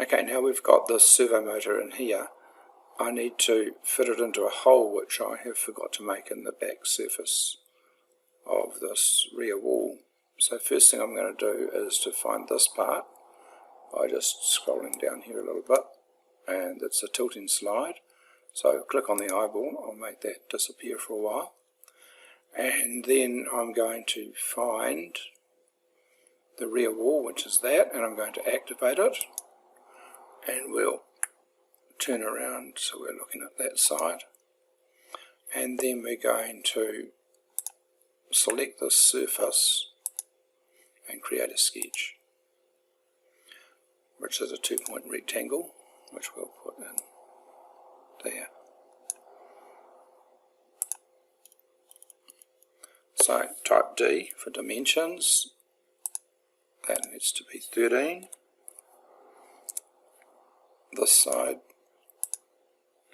Okay, now we've got this servo motor in here. I need to fit it into a hole which I have forgot to make in the back surface of this rear wall. So first thing I'm going to do is to find this part by just scrolling down here a little bit, and it's a tilting slide. So click on the eyeball, I'll make that disappear for a while, and then I'm going to find the rear wall, which is that, and I'm going to activate it, and we'll turn around so we're looking at that side, and then we're going to select this surface and create a sketch, which is a 2-point rectangle, which we'll put in there. So type D for dimensions, that needs to be 13. This side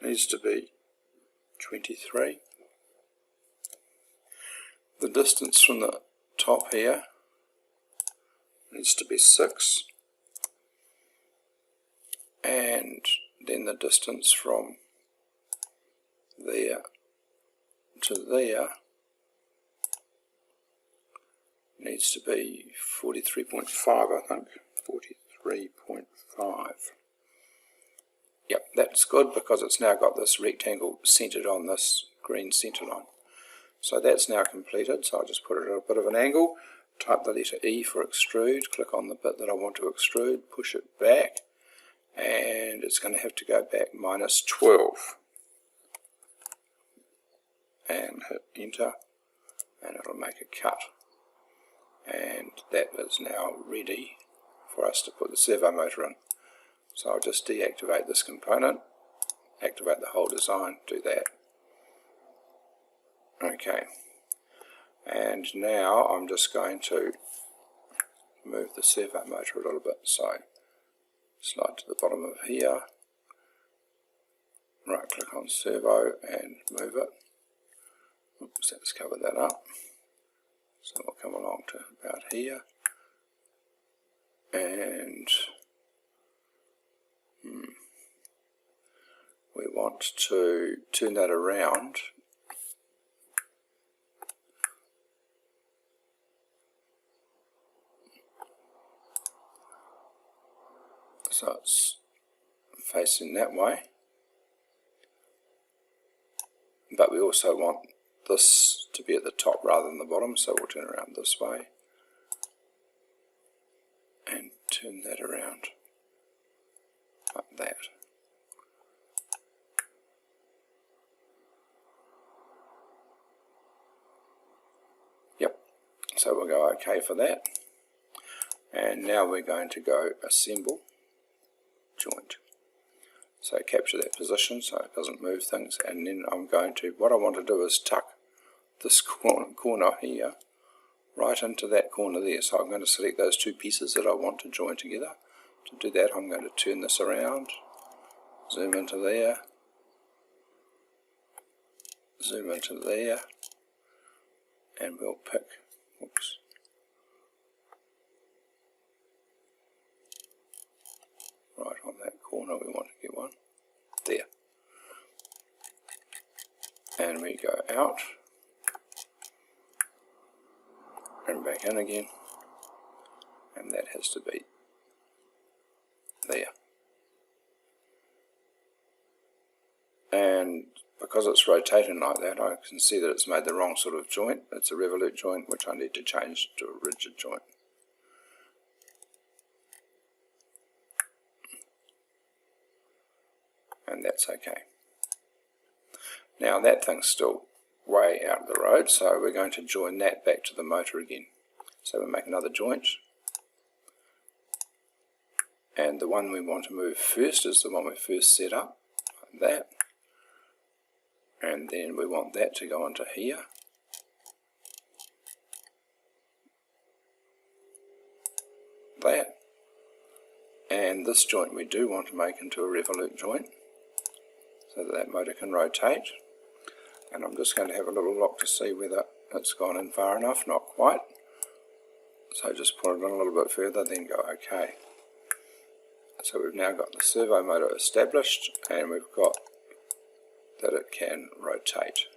needs to be 23. The distance from the top here needs to be 6. And then the distance from there to there needs to be 43.5, I think. 43.5. Yep, that's good because it's now got this rectangle centered on this green center line. So that's now completed, so I'll just put it at a bit of an angle, type the letter E for extrude, click on the bit that I want to extrude, push it back, and it's going to have to go back -12. And hit enter, and it'll make a cut. And that is now ready for us to put the servo motor in. So I'll just deactivate this component, activate the whole design, do that. Okay, and now I'm just going to move the servo motor a little bit. So slide to the bottom of here, right click on servo and move it. Oops, let's cover that up. So we'll come along to about here, and we want to turn that around so it's facing that way, but we also want this to be at the top rather than the bottom, so we'll turn around this way and turn that around like that. Yep, so we'll go OK for that, and now we're going to go assemble joint. So capture that position so it doesn't move things, and then I'm going to, what I want to do is tuck this corner here right into that corner there. So I'm going to select those two pieces that I want to join together. To do that I'm going to turn this around, zoom into there, zoom into there, and we'll pick, oops, right on that corner we want to get one, there. And we go out and back in again, and that has to be there. And because it's rotating like that, I can see that it's made the wrong sort of joint. It's a revolute joint, which I need to change to a rigid joint. And that's okay. Now that thing's still way out of the road, so we're going to join that back to the motor again. So we'll make another joint, and the one we want to move first is the one we first set up, like that, and then we want that to go onto here, that, and this joint we do want to make into a revolute joint so that that motor can rotate. And I'm just going to have a little look to see whether it's gone in far enough. Not quite, so just put it in a little bit further, then go OK. So we've now got the servo motor established, and we've got that it can rotate.